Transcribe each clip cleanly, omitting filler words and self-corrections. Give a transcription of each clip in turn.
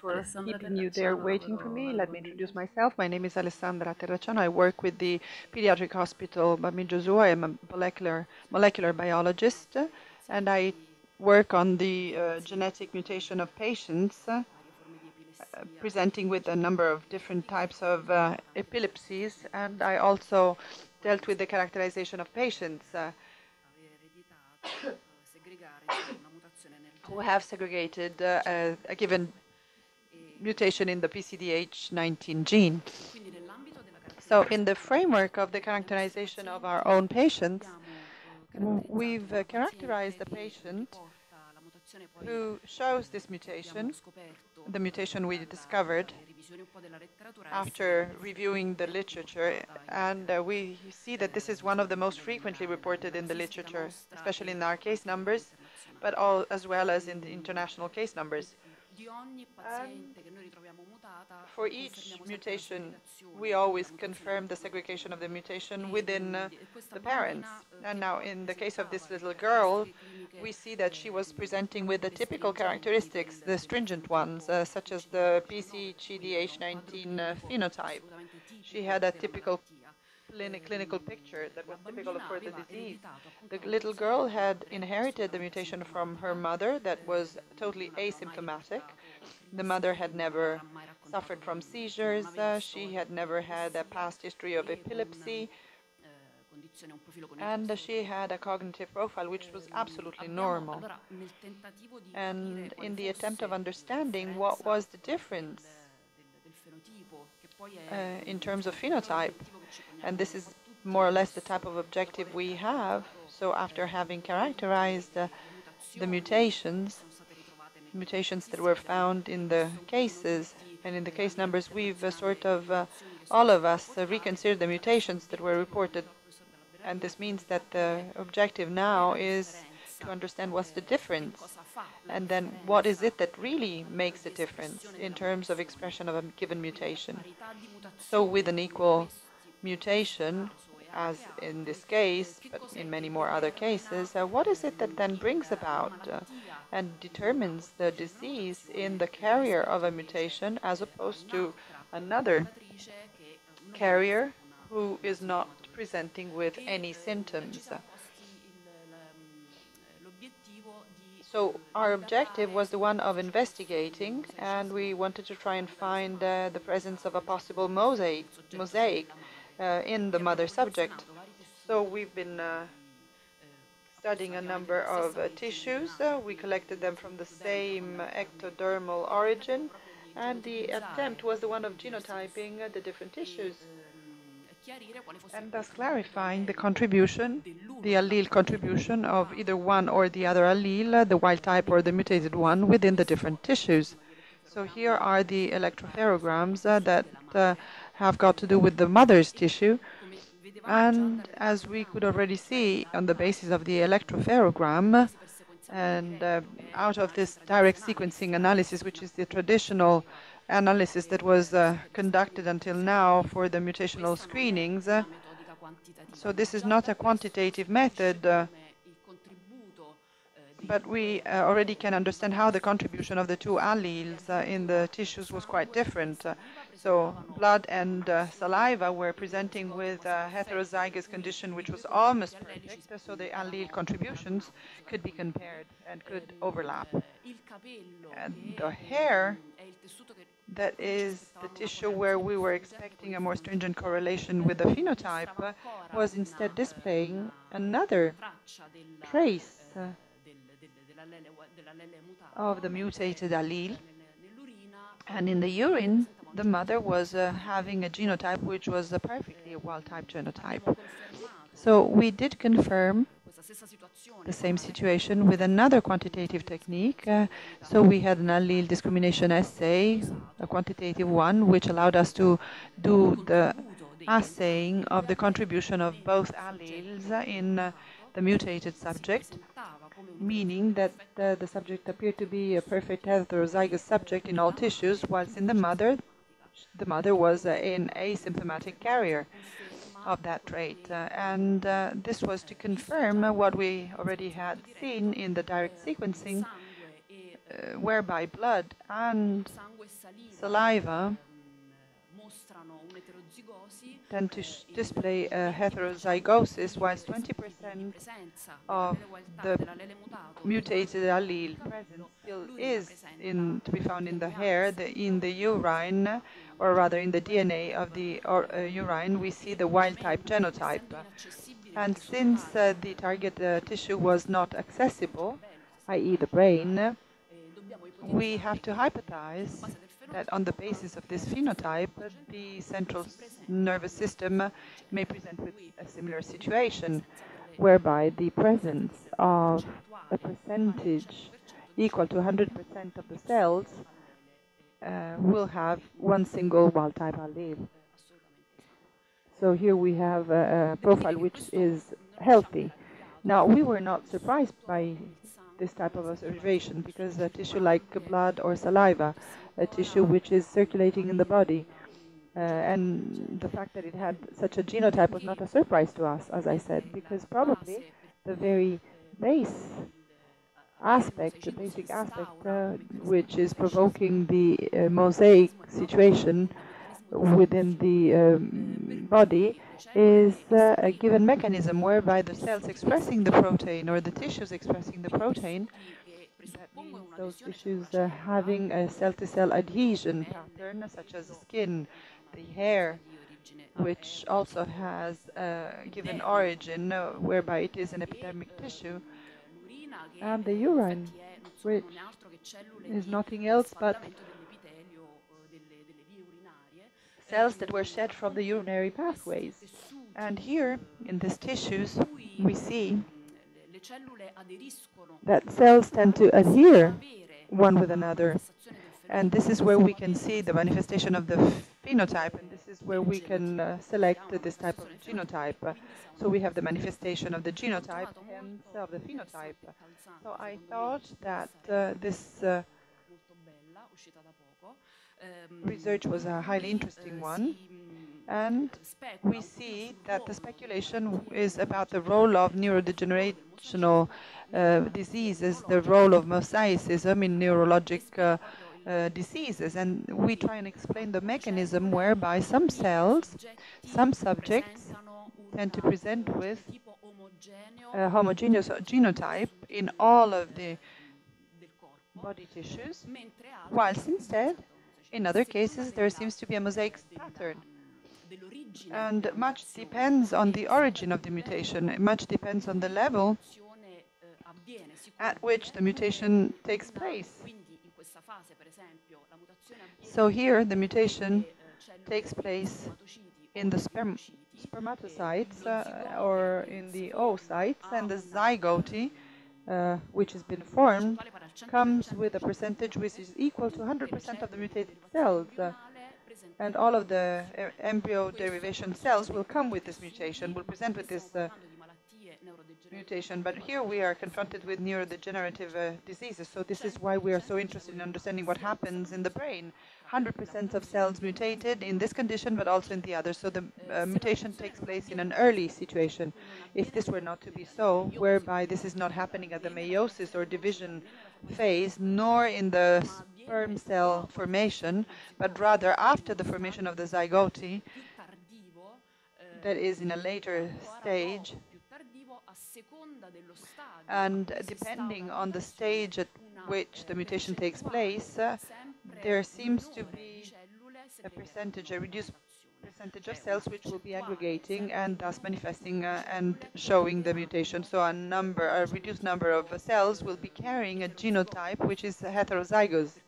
For keeping you there waiting for me. Let me introduce myself. My name is Alessandra Terracciano. I work with the pediatric hospital Bambino Gesu. I am a molecular biologist, and I work on the genetic mutation of patients, presenting with a number of different types of epilepsies, and I also dealt with the characterization of patients who have segregated a given mutation in the PCDH19 gene. So in the framework of the characterization of our own patients, we've characterized a patient who shows this mutation, the mutation we discovered after reviewing the literature, and we see that this is one of the most frequently reported in the literature, especially in our case numbers, but as well as in the international case numbers. For each mutation, we always confirm the segregation of the mutation within the parents. And now in the case of this little girl, we see that she was presenting with the typical characteristics, the stringent ones, such as the PCDH19 phenotype. She had a typical clinical picture that was typical for the disease. The little girl had inherited the mutation from her mother that was totally asymptomatic. The mother had never suffered from seizures. She had never had a past history of epilepsy. And she had a cognitive profile which was absolutely normal. And in the attempt of understanding what was the difference in terms of phenotype, and this is more or less the type of objective we have. So after having characterized the mutations that were found in the cases and in the case numbers, we've all of us reconsidered the mutations that were reported. And this means that the objective now is to understand what's the difference, and then what is it that really makes a difference in terms of expression of a given mutation. So with an equal mutation, as in this case, but in many more other cases, what is it that then brings about and determines the disease in the carrier of a mutation as opposed to another carrier who is not presenting with any symptoms? So our objective was the one of investigating, and we wanted to try and find the presence of a possible mosaic in the mother subject. So we've been studying a number of tissues. We collected them from the same ectodermal origin, and the attempt was the one of genotyping the different tissues, and thus clarifying the contribution, the allele contribution of either one or the other allele, the wild type or the mutated one, within the different tissues. So here are the electropherograms that have got to do with the mother's tissue. And as we could already see on the basis of the electropherogram, and out of this direct sequencing analysis, which is the traditional analysis that was conducted until now for the mutational screenings. So this is not a quantitative method, but we already can understand how the contribution of the two alleles in the tissues was quite different. So blood and saliva were presenting with a heterozygous condition which was almost perfect, so the allele contributions could be compared and could overlap. And the hair, that is the tissue where we were expecting a more stringent correlation with the phenotype, was instead displaying another trace of the mutated allele. And in the urine, the mother was having a genotype which was perfectly a wild-type genotype. So we did confirm the same situation with another quantitative technique. So we had an allele discrimination assay, a quantitative one, which allowed us to do the assaying of the contribution of both alleles in the mutated subject, meaning that the subject appeared to be a perfect heterozygous subject in all tissues, whilst in the mother was an asymptomatic carrier of that trait. And this was to confirm what we already had seen in the direct sequencing, whereby blood and saliva tend to display a heterozygosis, whilst 20% of the mutated allele present still is to be found in the hair, in the urine, or rather in the DNA of the urine, we see the wild-type genotype. And since the target tissue was not accessible, i.e. the brain, we have to hypothesize that on the basis of this phenotype, the central nervous system may present with a similar situation, whereby the presence of a percentage equal to 100% of the cells will have one single wild-type allele. So here we have a profile which is healthy. Now, we were not surprised by this type of observation because a tissue like blood or saliva, a tissue which is circulating in the body, and the fact that it had such a genotype was not a surprise to us, as I said, because probably the very base aspect, the basic aspect, which is provoking the mosaic situation within the body is a given mechanism whereby the cells expressing the protein or the tissues expressing the protein, that means those tissues having a cell-to-cell adhesion pattern, such as the skin, the hair, which also has a given origin whereby it is an epidermic tissue, and the urine, which is nothing else but cells that were shed from the urinary pathways. And here, in these tissues, we see that cells tend to adhere one with another. And this is where we can see the manifestation of the phenotype, and this is where we can select this type of genotype. So we have the manifestation of the genotype, hence of the phenotype. So I thought that this research was a highly interesting one, and we see that the speculation is about the role of neurodegenerational diseases, the role of mosaicism in neurologic diseases, and we try and explain the mechanism whereby some cells, some subjects tend to present with a homogeneous genotype in all of the body tissues, whilst instead, in other cases, there seems to be a mosaic pattern. And much depends on the origin of the mutation. Much depends on the level at which the mutation takes place. So here, the mutation takes place in the spermatocytes or in the oocytes, and the zygote, which has been formed, comes with a percentage which is equal to 100% of the mutated cells. And all of the embryo derivation cells will come with this mutation, will present with this mutation. But here we are confronted with neurodegenerative diseases. So this is why we are so interested in understanding what happens in the brain. 100% of cells mutated in this condition, but also in the other. So the mutation takes place in an early situation. If this were not to be so, whereby this is not happening at the meiosis or division phase, nor in the sperm cell formation, but rather after the formation of the zygote, that is in a later stage, and depending on the stage at which the mutation takes place, there seems to be a percentage, a reduced percentage of cells which will be aggregating and thus manifesting and showing the mutation. So a reduced number of cells will be carrying a genotype which is heterozygous,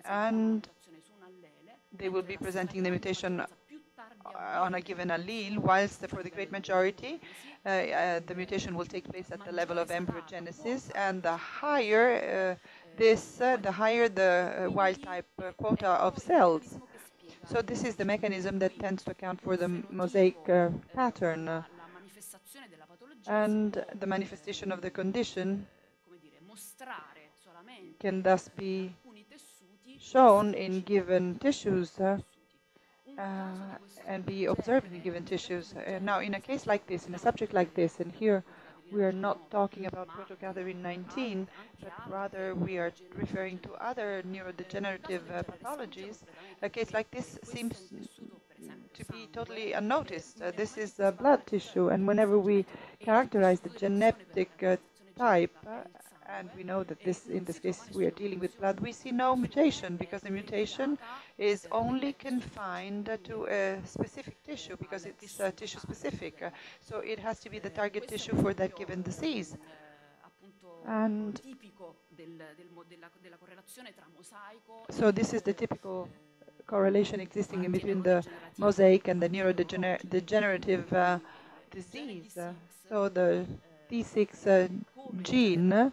and they will be presenting the mutation on a given allele, whilst for the great majority, the mutation will take place at the level of embryogenesis, and the higher the higher the wild-type quota of cells. So this is the mechanism that tends to account for the mosaic pattern, and the manifestation of the condition can thus be shown in given tissues and be observed in given tissues. Now, in a case like this, in a subject like this, and here we are not talking about protocadherin 19, but rather we are referring to other neurodegenerative pathologies, a case like this seems to be totally unnoticed. This is blood tissue, and whenever we characterize the genetic type, and we know that in this case we are dealing with blood, we see no mutation, because the mutation is only confined to a specific tissue, because it's tissue specific. So it has to be the target tissue for that given disease. And so this is the typical correlation existing in between the mosaic and the neurodegenerative disease. So the D6 gene,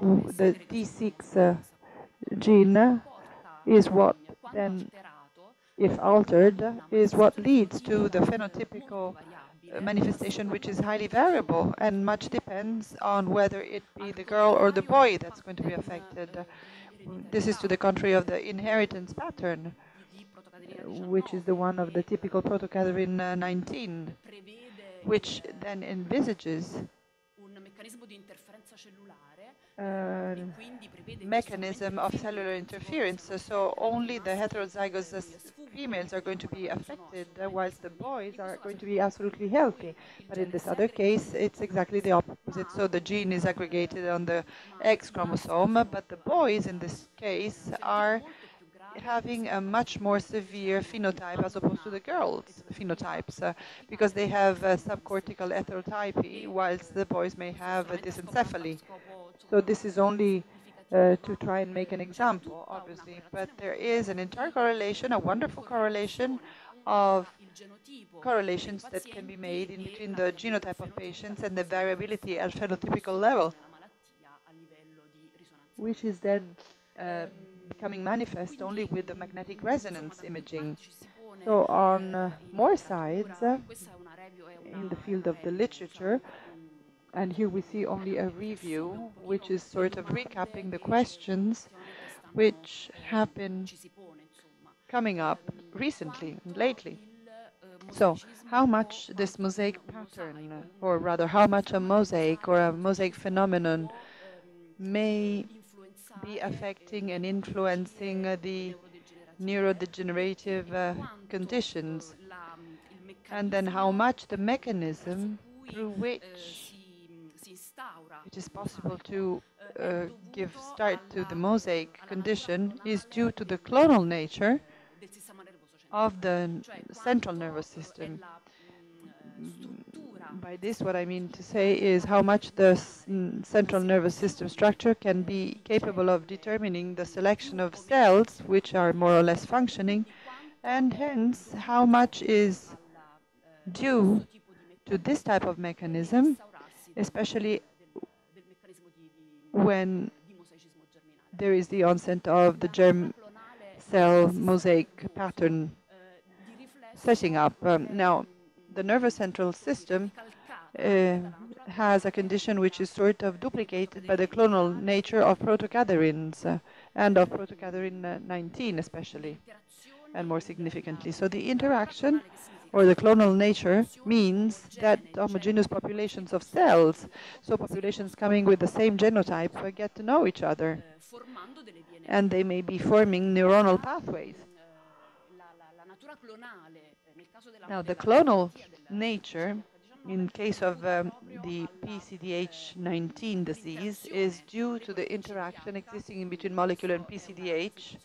the D6 gene is what then, if altered, is what leads to the phenotypical manifestation, which is highly variable, and much depends on whether it be the girl or the boy that's going to be affected. This is to the contrary of the inheritance pattern, which is the one of the typical protocadherin 19, which then envisages mechanism of cellular interference. So only the heterozygous females are going to be affected, whilst the boys are going to be absolutely healthy. But in this other case, it's exactly the opposite. So the gene is aggregated on the X chromosome, but the boys in this case are having a much more severe phenotype as opposed to the girls' phenotypes, because they have subcortical heterotypy, whilst the boys may have dysencephaly. So this is only to try and make an example, obviously, but there is an intercorrelation, a wonderful correlation of correlations that can be made in between the genotype of patients and the variability at phenotypical level, which is then becoming manifest only with the magnetic resonance imaging. So on more sides in the field of the literature, and here we see only a review, which is sort of recapping the questions which have been coming up recently and lately. So how much this mosaic pattern, or rather how much a mosaic or a mosaic phenomenon may be affecting and influencing the neurodegenerative conditions, and then how much the mechanism through which it is possible to give start to the mosaic condition is due to the clonal nature of the central nervous system. By this, what I mean to say is how much the central nervous system structure can be capable of determining the selection of cells which are more or less functioning, and hence how much is due to this type of mechanism, especially when there is the onset of the germ cell mosaic pattern setting up. Now, the nervous central system has a condition which is sort of duplicated by the clonal nature of protocadherins and of protocadherin 19 especially, and more significantly. So the interaction or the clonal nature means that homogeneous populations of cells, so populations coming with the same genotype, get to know each other, and they may be forming neuronal pathways. Now, the clonal nature, in case of the PCDH19 disease, is due to the interaction existing in between molecule and PCDH.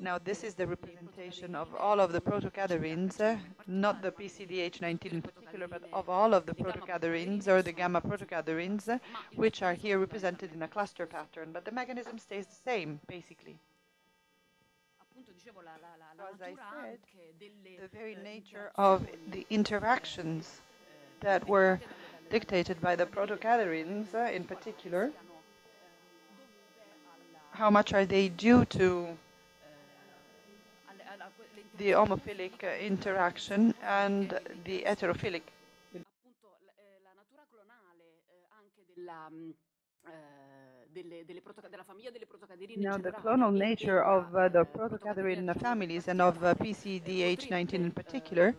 Now, this is the representation of all of the protocadherins, not the PCDH19 in particular, but of all of the protocadherins or the gamma protocadherins, which are here represented in a cluster pattern. But the mechanism stays the same, basically. So as I said, the very nature of the interactions that were dictated by the protocadherins in particular, how much are they due to the homophilic interaction and the heterophilic. Now, the clonal nature of the protocadherin families and of PCDH19 in particular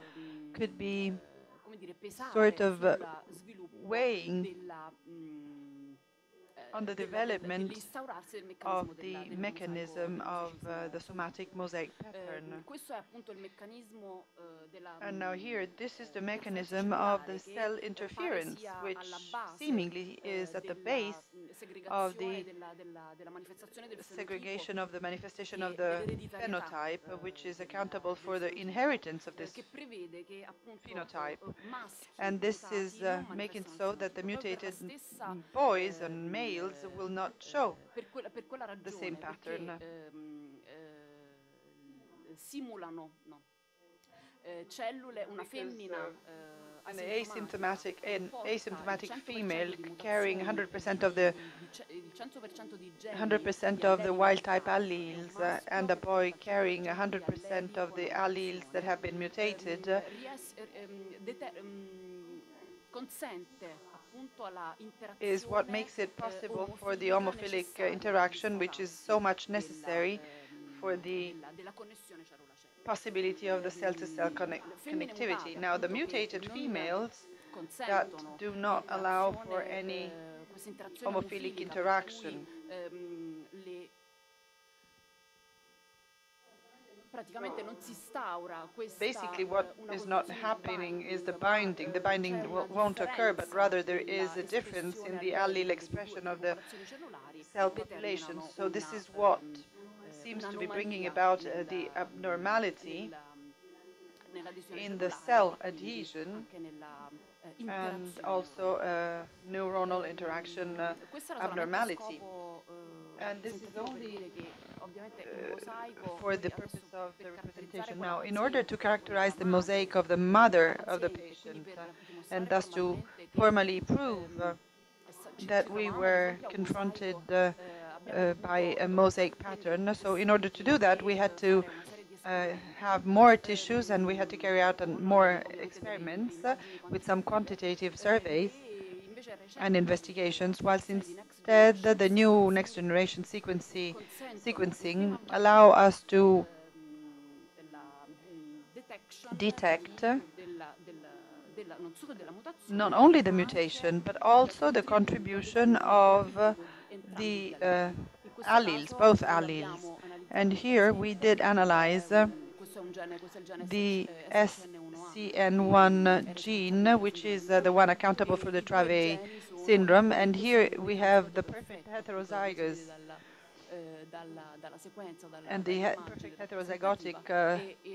could be sort of weighing on the development of the mechanism of the somatic mosaic pattern. And now here, this is the mechanism of the cell interference, which seemingly is at the base of the segregation of the manifestation of the phenotype, which is accountable for the inheritance of this phenotype. And this is making so that the mutated boys and males will not show the same pattern. An asymptomatic female carrying 100% of the 100% of the wild-type alleles and a boy carrying 100% of the alleles that have been mutated is what makes it possible for the homophilic interaction, which is so much necessary for the possibility of the cell-to-cell connectivity. Now, the mutated females that do not allow for any homophilic interaction. Basically, what is not happening is the binding. The binding won't occur, but rather there is a difference in the allele expression of the cell population. So this is what seems to be bringing about the abnormality in the cell adhesion and also neuronal interaction abnormality. And this is only for the purpose of the representation. Now, in order to characterize the mosaic of the mother of the patient and thus to formally prove that we were confronted by a mosaic pattern. So in order to do that, we had to have more tissues and we had to carry out more experiments with some quantitative surveys and investigations, whilst instead the new next generation sequencing allow us to detect not only the mutation but also the contribution of the alleles, both alleles. And here we did analyze the SCN1 gene, which is the one accountable for the Dravet syndrome. And here we have the perfect heterozygous and the perfect heterozygotic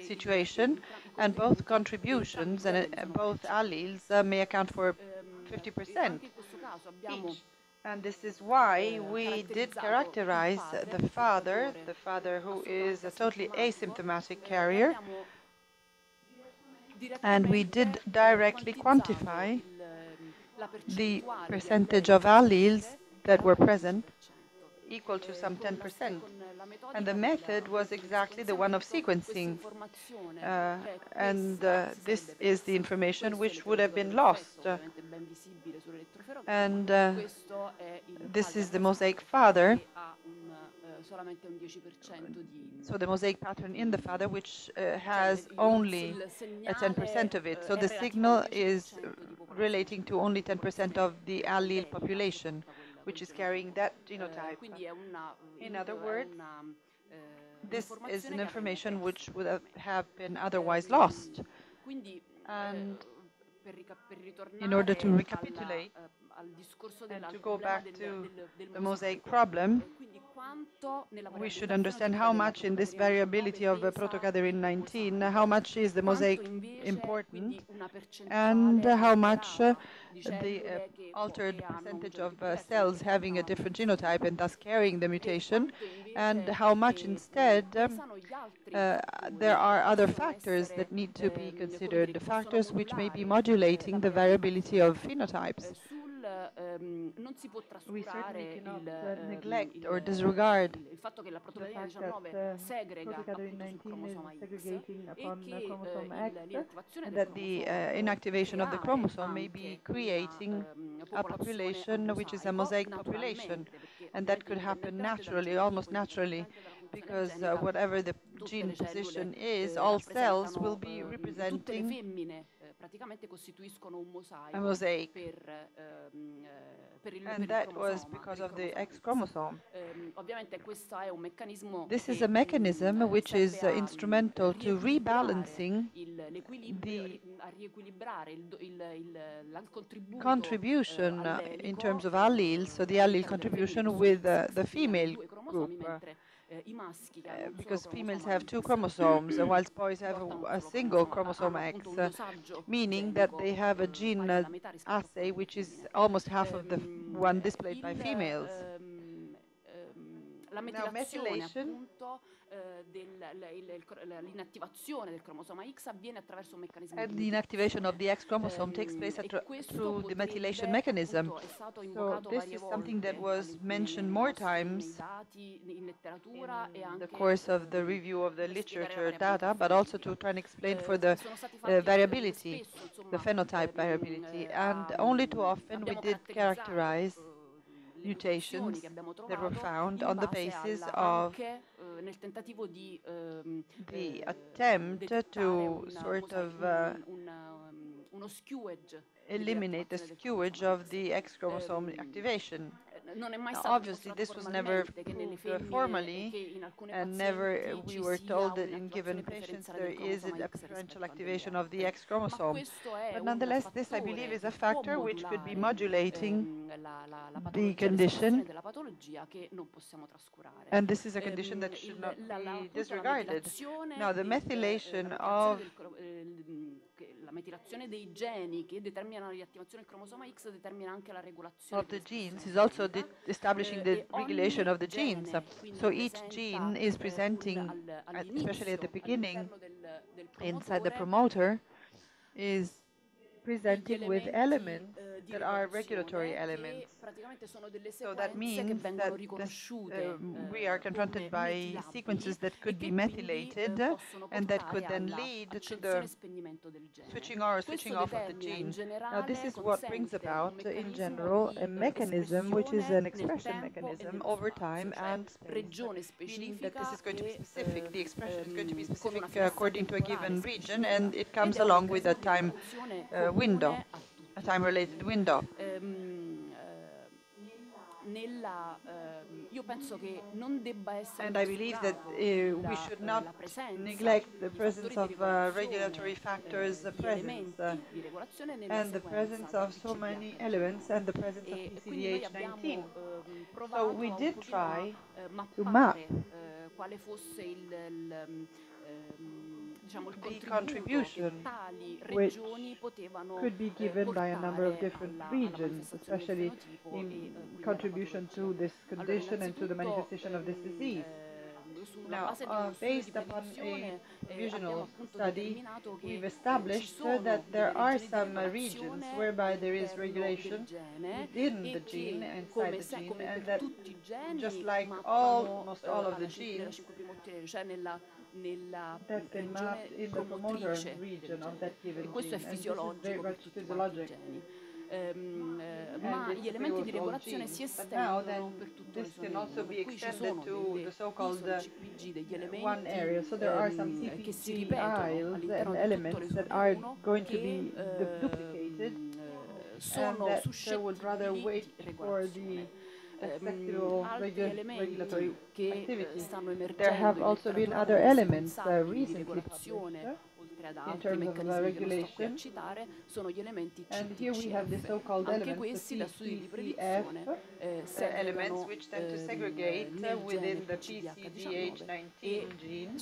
situation, and both contributions and both alleles may account for 50% each. And this is why we did characterize the father who is a totally asymptomatic carrier, and we did directly quantify the percentage of alleles that were present, equal to some 10%. And the method was exactly the one of sequencing. This is the information which would have been lost. And this is the mosaic father. So the mosaic pattern in the father, which has only 10% of it. So the signal is relating to only 10% of the allele population, which is carrying that genotype. In other words, this is an information which would have been otherwise lost. And in order to recapitulate and to go back to the mosaic problem, we should understand how much in this variability of protocadherin 19, how much is the mosaic important, and how much the altered percentage of cells having a different genotype and thus carrying the mutation, and how much instead there are other factors that need to be considered, the factors which may be modulating the variability of phenotypes. We certainly cannot neglect or disregard the fact that protocadherin 19 is segregating upon chromosome X, and that the inactivation of the chromosome may be creating a population which is a mosaic population, and that could happen naturally, almost naturally, because whatever the gene position is, all cells will be representing a mosaic. And that was because of the X chromosome. This is a mechanism which is instrumental to rebalancing the contribution in terms of alleles, so the allele contribution with the female group. Because females have 2 chromosomes, whilst boys have a single chromosome X, meaning that they have a gene assay which is almost half of the one displayed by females. Now, methylation, and the inactivation of the X chromosome takes place through the methylation mechanism. So this is something that was mentioned more times in the course of the review of the literature data, but also to try and explain for the variability, the phenotype variability. And only too often we did characterize mutations that were found on the basis of the attempt to sort of eliminate the skewage of the X chromosome activation. Now, obviously, this was never proved formally, and never we were told that in given patients there is a preferential activation of the X chromosome. But nonetheless, this, I believe, is a factor which could be modulating the condition, and this is a condition that should not be disregarded. Now, the methylation of the genes is also establishing the regulation of the genes. So each gene is presenting, especially at the beginning, inside the promoter, is presenting with elements that are regulatory elements. So that means that we are confronted by sequences that could be methylated and that could then lead to the switching on or switching off of the gene. Now, this is what brings about, in general, a mechanism which is an expression mechanism over time and space, meaning that this is going to be specific. The expression is going to be specific according to a given region, and it comes along with a time window, a time-related window. And I believe that we should not neglect the presence of regulatory factors presence and the presence of so many elements and the presence of PCDH19. So we did try to map the contribution which could be given by a number of different regions, especially in contribution to this condition and to the manifestation of this disease. Now, based upon a visual study, we've established that there are some regions whereby there is regulation within the gene, inside the gene, and that just like almost all of the genes, that's been mapped in the promoter region of that given gene, and this is very much physiologic. Ma but now then this can also be extended to the so-called one area. So there are some CPG aisles and elements that are going to be duplicated, and that would rather wait for the acceptable regulatory activity. There have also been other elements recently published in terms of regulation, and here we have the so-called elements, the CCF elements, which tend to segregate within the PCDH19 gene,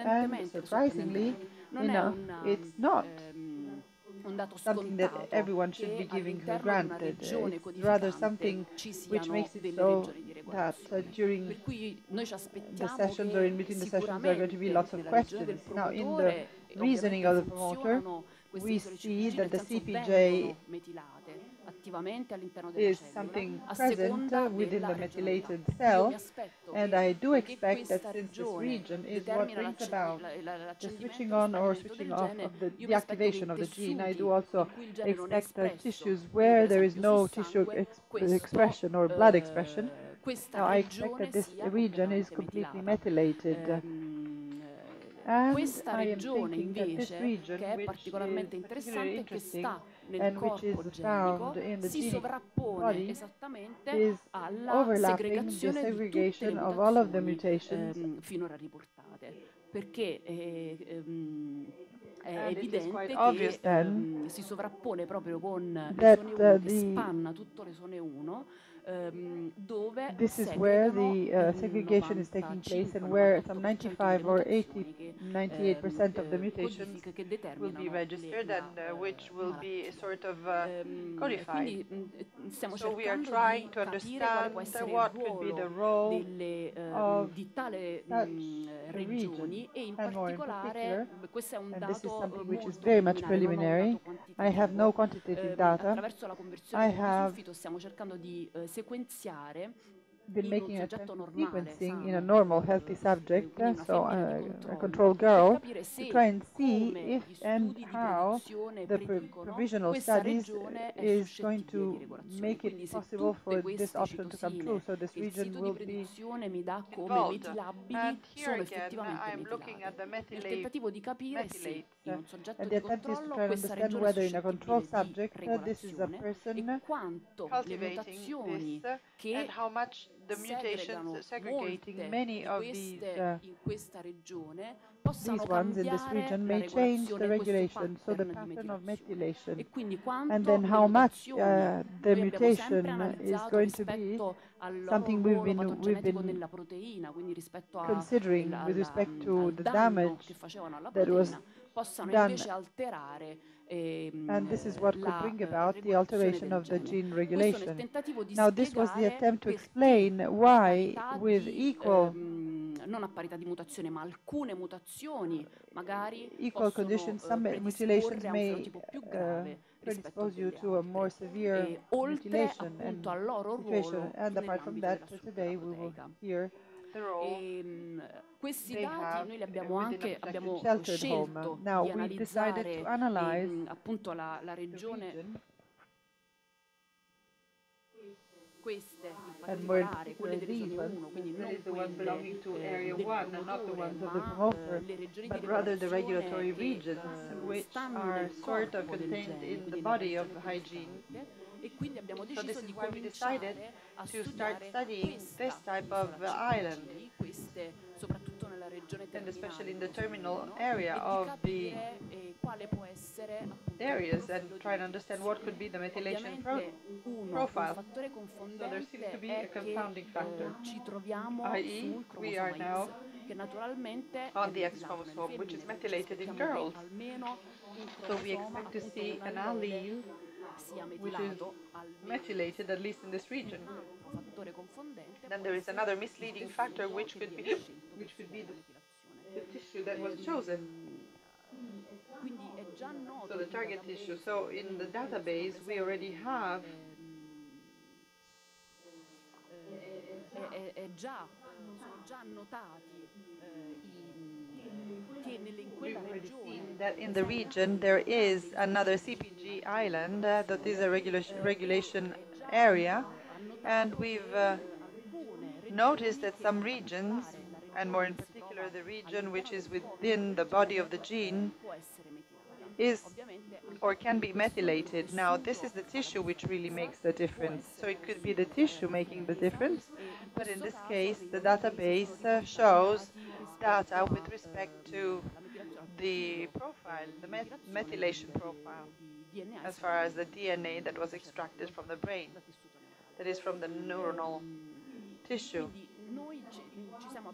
and surprisingly enough, it's not something that everyone should be giving for granted. It's rather something which makes it so that during the sessions or in between the sessions there are going to be lots of questions. Now, in the reasoning of the promoter, we see that the CPJ is something present within the methylated cell, and I do expect that since this region is what brings about the switching on or switching off of the activation of the gene, I do also expect tissues where there is no tissue expression or blood expression. Now, I expect that this region is completely methylated. And Questa I am regione thinking that this invece, region, che è which particolarmente is particularly interessante, che interesting sta nel and which is corpo found genico, in the si genic sovrappone body, esattamente is alla overlapping the segregazione di tutte le segregation of all of the mutazioni mutations. finora riportate, perché è And it is quite evidente obvious che then si sovrappone proprio con that l'esone 1 che the spanna tutto l'esone 1, dove this is where segregano the il segregation is taking place and where some 95-98% delle 95 or 80, mutazioni che 98% of the mutations codifica, che will be determinano registered and which will be malattia. sort of codified. Quindi stiamo So we are cercando trying di to capire quale può understand essere il what could be the ruolo role of di tale such a region, regioni, e in and more in particolare, particular, questo è un and this is dato something which is molto very much preliminare, non ho un dato preliminary. I have no quantitativo, quantitative data. attraverso la I conversione punti have sulfito stiamo cercando di sequenziare been in un making soggetto attempts at normale, sequencing in a sano, normal, healthy subject, quindi una so femmina di a controllo, control per girl, capire to se try and e see come if gli and studi di how predizione the predicono provisional questa studies regione è is going suscettibile di to regolazione. make it Quindi se possible tutte for this queste option to come true. citosine So this che il region sito di will be predizione mi dà come involved. metilabili And here sono again, effettivamente I'm looking metilate, at the nel tentativo di capire se methylates. in un soggetto And the di attempt is to controllo try and questa understand regione è whether in a control suscettibile di subject this is a regolazione e person quanto le cultivating this mutazioni and che how much the mutations segregano segregating molte many di of queste in questa regione these possano ones in this cambiare region la may change the regolazione, questo regulation, so the pattern di pattern of metilazione, methylation, e quindi and then quanto le how much mutazioni the noi abbiamo sempre mutation is analizzato going to be rispetto al loro something ruolo we've patogenetico been nella proteina, quindi rispetto considering with respect to al the danno che damage facevano alla that was proteina, possano done. invece alterare And this is what could la bring about the regolazione alteration del of the gene. gene Questo nel regulation. tentativo di Now, this was the spiegare attempt to perché explain a why, parità with di, non a parità di mutazione, ma alcune mutazioni magari equal possono conditions, some mutilations predisporre a un may fenotipo più grave rispetto a predispose you delle to a more altre, severe oltre mutilation appunto and al loro mutation. ruolo And apart from nell'ambito that, della for struttura today we will proteica. hear the role Questi they dati have noi li abbiamo within a anche protected sheltered home. scelto Now, di we've decided to analizzare analyze appunto la the regione, region, queste in and more in particolare, quelle particular these dell'esone ones, 1, quindi that non is the ones quelle belonging to area del 1 and not the promotore, ones of the ma promoter, le regioni di but rather the regolazione regulatory che regions which stanno are nel sort of corpo del contained gene, in the quindi nella body of regione hygiene. codificante, e quindi abbiamo So this deciso is di why we decided cominciare a to start studiare studying this questa type of isola island, CPG, queste soprattutto nella regione and especially terminale in the dell'esone terminal 1, area e di of the capire quale può essere appunto il areas, and profilo di try to understand what could metilazione. be the methylation Ovviamente un profile. fattore So there seems to confondente be a è che confounding factor, ci troviamo i.e. sul we are cromosoma now X, che naturalmente è on the X metilato nelle chromosome, which is femmine, quindi ci methylated in aspettiamo che girls. almeno un So we cromosoma, expect to appunto see un an allele, allele sia which is metilato almeno in methylated, questo at least in this caso. region. Un altro fattore confondente Then può there is essere another il misleading factor, tessuto che viene scelto per studiare la the metilazione. tissue that was chosen. Quindi è già noto So the in un target tissue. database So in the ovviamente, sono database we already presenti have sono già annotati che in we've quella already regione seen that in the presenti region there is entrambi gli another aspetti CPG genomici island della that is mutazione, a e regulation è già area, and annotato we've che alcune noticed regioni that che some in regions, particolare la and more regione in che si particular trova the region which all'interno is del corpo within del the body of gene the gene, può essere metilata. is Ovviamente or anche can qui be questo è il methylated. Now, this tessuto is the che fa la tissue which really differenza, makes the può difference. So essere it could be tessuto the che fa la tissue making the differenza, difference, e in but in questo this caso case, nei the database sono database riportati shows dati rispetto data with a respect to la metilazione, al the profilo profile, di the metilazione methylation profile, di DNA as far as estratto the DNA that was dal extracted cervello, from the brain, dal tessuto neurale. that is from the neuronal tissue. Quindi noi ci siamo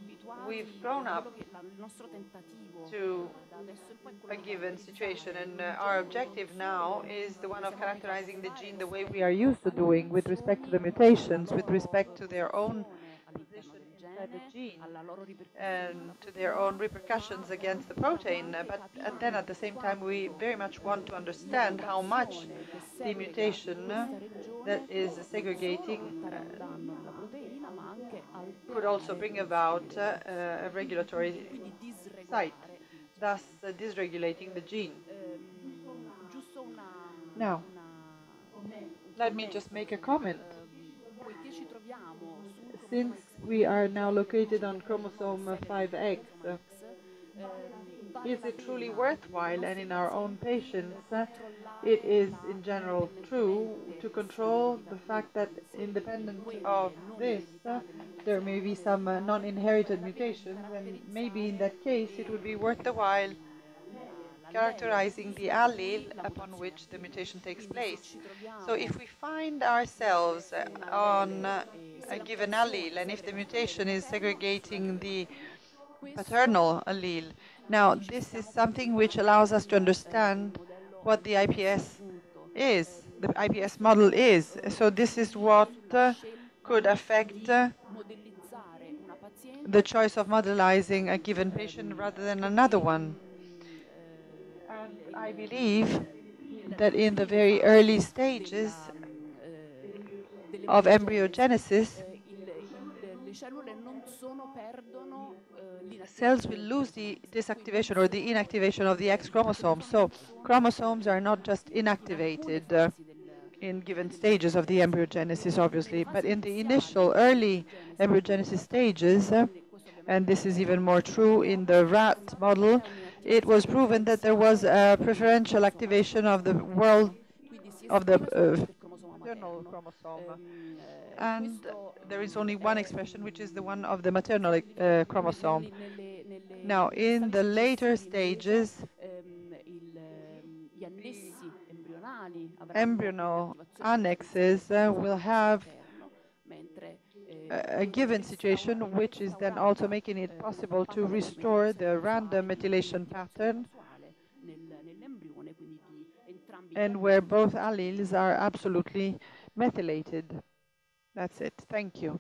We've abituati, grown up quello che il nostro tentativo to da adesso in poi è a quello di given situation, caratterizzare and il our gene objective non now solo is the one come of siamo abituati a characterizing the fare, gene the way we ossia are used to alle doing with respect to the mutazioni, alla mutations, with loro respect to their own posizione all'interno position del inside the gene, gene alla loro ripercussione sulla and to their own proteina, repercussions ma against the vogliamo protein. anche But and then capire at the same time, we quanto very much want to la understand how much mutazione che the segrega in mutation questa that regione is può non solo segregating portare a un danno nella proteina, ma anche could also alterare bring lo studio about delle a mutazioni e regulatory quindi site, disregolare il thus gene. dysregulating the gene. Giusto Now, un let me just commento, make a insomma, comment. poiché ci troviamo sul cromosoma Since X, we quindi are now nel gene che located codifica on il cromosoma che chromosome segrega il 5X, cromosoma X, is it truly worthwhile? And in our own patients, it is in general true to control the fact that independent of this, there may be some non-inherited mutations, and maybe in that case it would be worth the while characterizing the allele upon which the mutation takes place. So if we find ourselves on a given allele, and if the mutation is segregating the paternal allele, now this is something which allows us to understand what the IPS is, the IPS model is. So this is what could affect the choice of modelizing a given patient rather than another one. And I believe that in the very early stages of embryogenesis, cells will lose the disactivation or the inactivation of the X chromosome. So chromosomes are not just inactivated in given stages of the embryogenesis, obviously, but in the initial early embryogenesis stages, and this is even more true in the rat model, it was proven that there was a preferential activation of the world of the maternal chromosome. And there is only one expression, which is the one of the maternal chromosome. Now, in the later stages, embryonal annexes will have a given situation, which is then also making it possible to restore the random methylation pattern, and where both alleles are absolutely methylated. That's it. Thank you.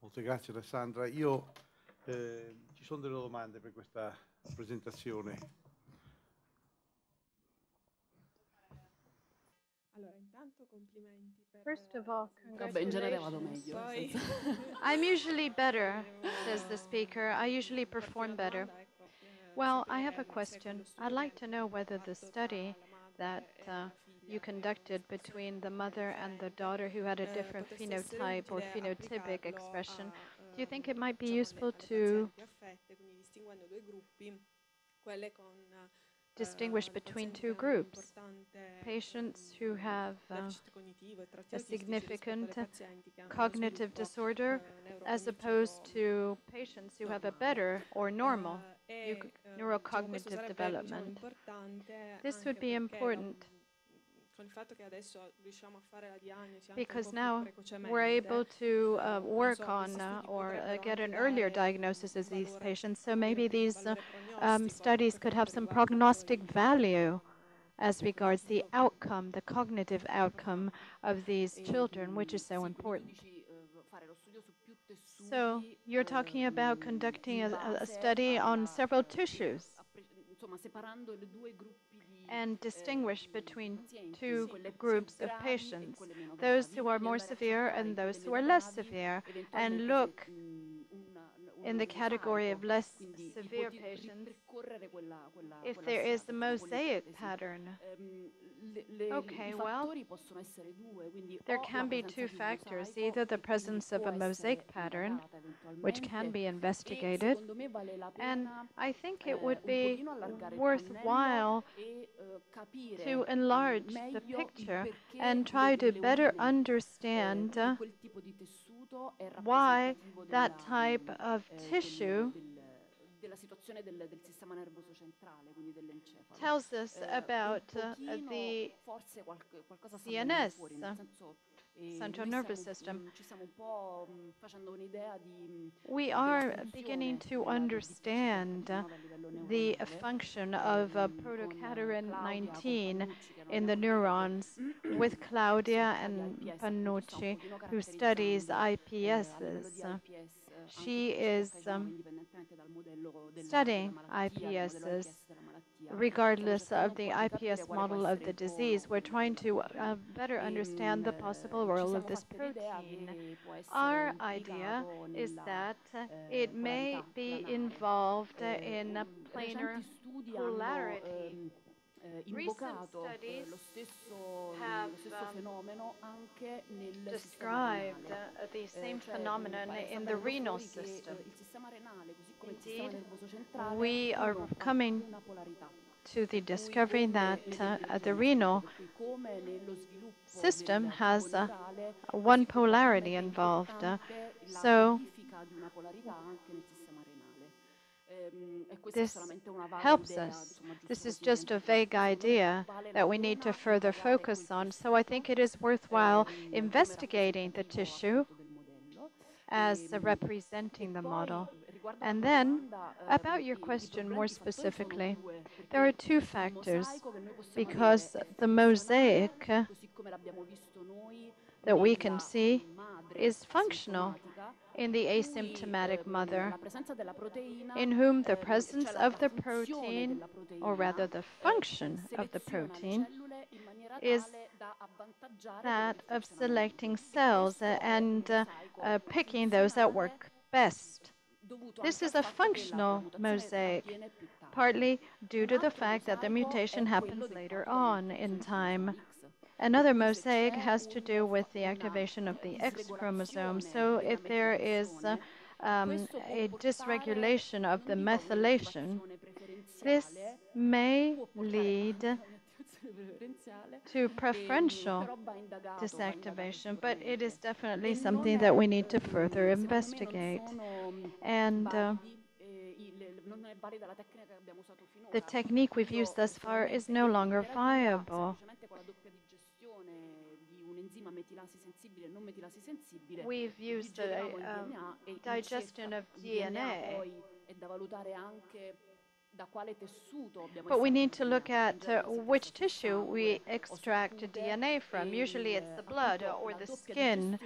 Molte grazie Alessandra. Ci sono delle domande per questa presentazione. First of all, congratulations. I'm usually better, says the speaker. I usually perform better. Well, I have a question. I'd like to know whether the study that you conducted between the mother and the daughter who had a different phenotype or phenotypic expression, do you think it might be useful to distinguish between two groups? Patients who have a significant cognitive disorder as opposed to patients who have a better or normal neurocognitive development. This would be important because now we're able to work on or get an earlier diagnosis of these patients. So maybe these studies could have some prognostic value as regards the outcome, the cognitive outcome of these children, which is so important. So you're talking about conducting a study on several tissues and distinguish between two groups of patients, those who are more severe and those who are less severe, and look in the category of less severe patients if there is the mosaic pattern. Okay, well, there can be two factors, either the presence of a mosaic pattern, which can be investigated, and I think it would be worthwhile to enlarge the picture and try to better understand why that type of tissue tells us about the CNS, central nervous system. We are beginning to understand the function of protocaterin 19 in the neurons with Claudia and Panucci, who studies IPSs. She is studying IPSs regardless of the IPS model of the disease. We're trying to better understand the possible role of this protein. Our idea is that it may be involved in a planar polarity. Recent studies have described the same phenomenon in the renal system. Indeed, we are coming to the discovery that the renal system has one polarity involved. So this helps us. This is just a vague idea that we need to further focus on. So I think it is worthwhile investigating the tissue as representing the model. And then, about your question more specifically, there are two factors, because the mosaic that we can see is functional in the asymptomatic mother, in whom the presence of the protein, or rather the function of the protein, is that of selecting cells and picking those that work best. This is a functional mosaic, partly due to the fact that the mutation happens later on in time. Another mosaic has to do with the activation of the X chromosome. So if there is a dysregulation of the methylation, this may lead to preferential disactivation, but it is definitely something that we need to further investigate. And the technique we've used thus far is no longer viable. We've used digestion of DNA, but we need to look at which tissue we extract DNA from. Usually it's the blood or the skin.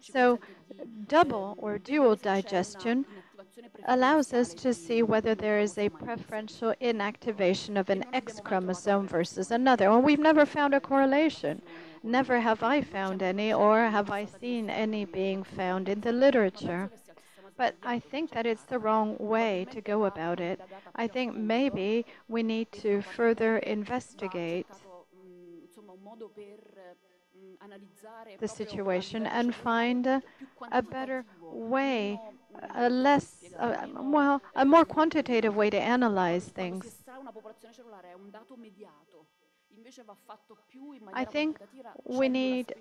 So double or dual digestion allows us to see whether there is a preferential inactivation of an X chromosome versus another. Well, we've never found a correlation. Never have I found any, or have I seen any being found in the literature. But I think that it's the wrong way to go about it. I think maybe we need to further investigate the situation and find a better way, a more quantitative way to analyze things. I think we need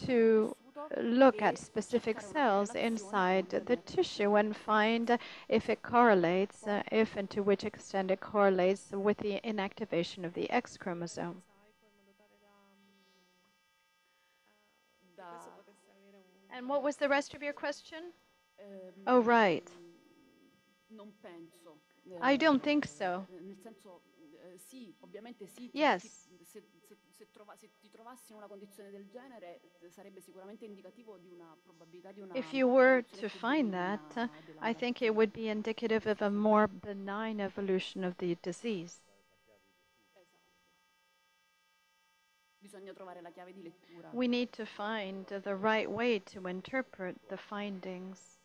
to look at specific cells inside the tissue and find if it correlates, if and to which extent it correlates with the inactivation of the X chromosome. And what was the rest of your question? Oh, right. I don't think so. Yes. If you were to find that, I think it would be indicative of a more benign evolution of the disease. We need to find the right way to interpret the findings.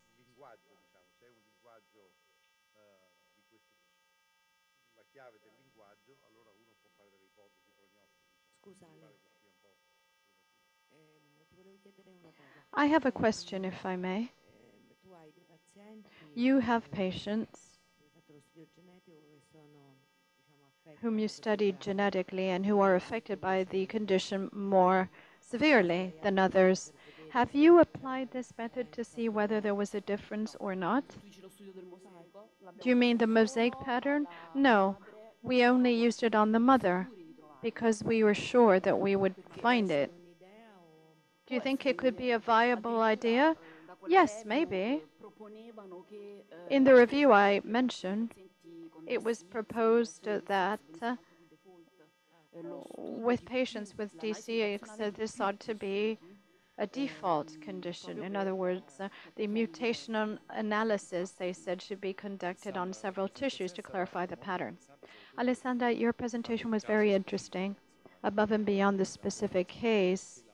I have a question, if I may. You have patients whom you studied genetically and who are affected by the condition more severely than others. Have you applied this method to see whether there was a difference or not? Do you mean the mosaic pattern? No, we only used it on the mother because we were sure that we would find it. Do you think it could be a viable idea? Yes, maybe. In the review I mentioned, it was proposed that with patients with DCX, this ought to be a default condition. In other words, the mutational analysis, they said, should be conducted on several tissues to clarify the pattern. Alessandra, your presentation was very interesting, above and beyond the specific case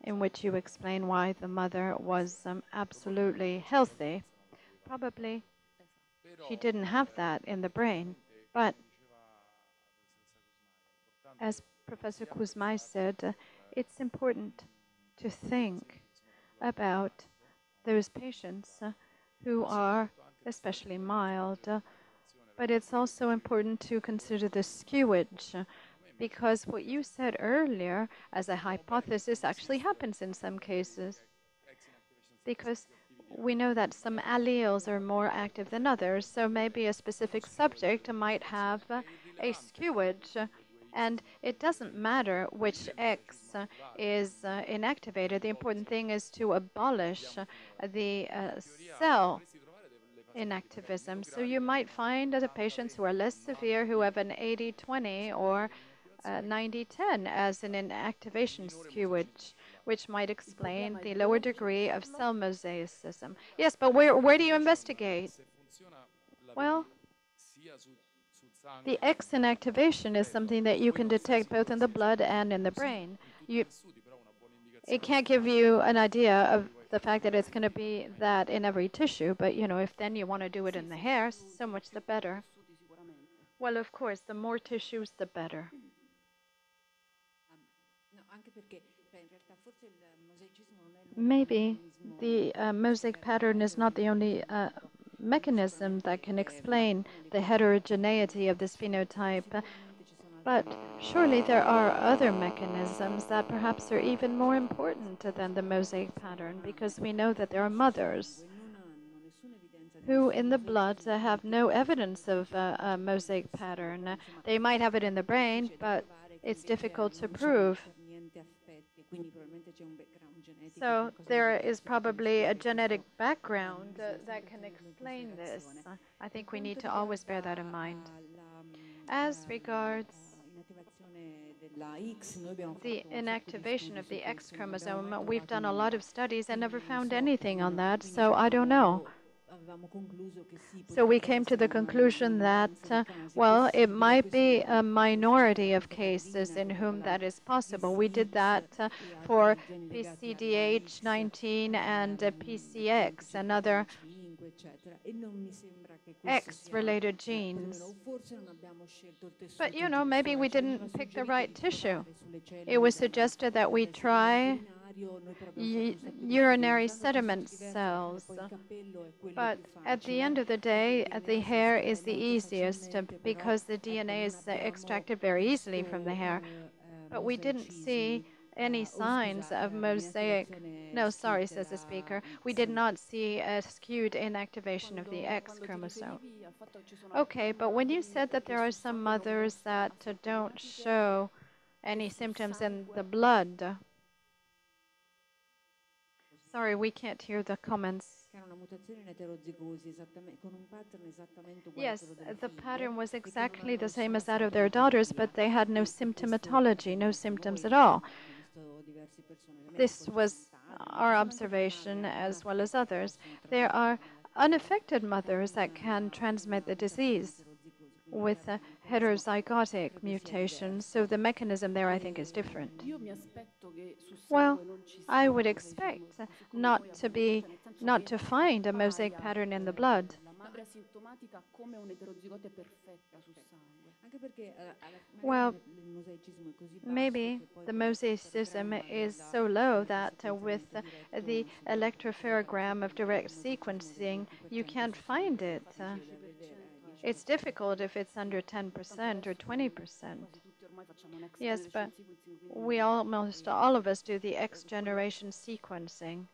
in which you explain why the mother was absolutely healthy. Probably she didn't have that in the brain, but as Professor Kuzmai said, it's important to think about those patients who are especially mild, but it's also important to consider the skewage, because what you said earlier as a hypothesis actually happens in some cases, because we know that some alleles are more active than others, so maybe a specific subject might have a skewage. And it doesn't matter which X is inactivated. The important thing is to abolish the cell inactivism. So you might find that the patients who are less severe, who have an 80-20 or 90-10 as an inactivation skewage, which might explain the lower degree of cell mosaicism. Yes, but where do you investigate? Well, the X inactivation is something that you can detect both in the blood and in the brain. It can't give you an idea of the fact that it's going to be that in every tissue, but if then you want to do it in the hair, so much the better. Well, of course, the more tissues, the better. Maybe the mosaic pattern is not the only mechanism that can explain the heterogeneity of this phenotype, but surely there are other mechanisms that perhaps are even more important than the mosaic pattern, because we know that there are mothers who in the blood have no evidence of a mosaic pattern. They might have it in the brain, but it's difficult to prove. So there is probably a genetic background that can explain this. I think we need to always bear that in mind. As regards the inactivation of the X chromosome, we've done a lot of studies and never found anything on that, so I don't know. So we came to the conclusion that, well, it might be a minority of cases in whom that is possible. We did that for PCDH19 and PCX, another X-related genes. But, maybe we didn't pick the right tissue. It was suggested that we try urinary sediment cells. But at the end of the day, the hair is the easiest because the DNA is extracted very easily from the hair. But we didn't see any signs of mosaic. No, sorry, says the speaker. We did not see a skewed inactivation of the X chromosome. Okay, but when you said that there are some mothers that don't show any symptoms in the blood. Sorry, we can't hear the comments. Yes, the pattern was exactly the same as that of their daughters, but they had no symptomatology, no symptoms at all. This was our observation as well as others. There are unaffected mothers that can transmit the disease with a heterozygotic mutation, so the mechanism there, I think, is different. Well, I would expect not to find a mosaic pattern in the blood. Well, maybe the mosaicism is so low that with the electropherogram of direct sequencing, you can't find it. It's difficult if it's under 10% or 20%. Yes, but we almost all of us do the X generation sequencing.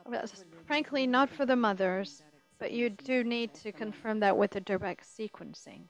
Well, frankly, not for the mothers, but you do need to confirm that with the direct sequencing.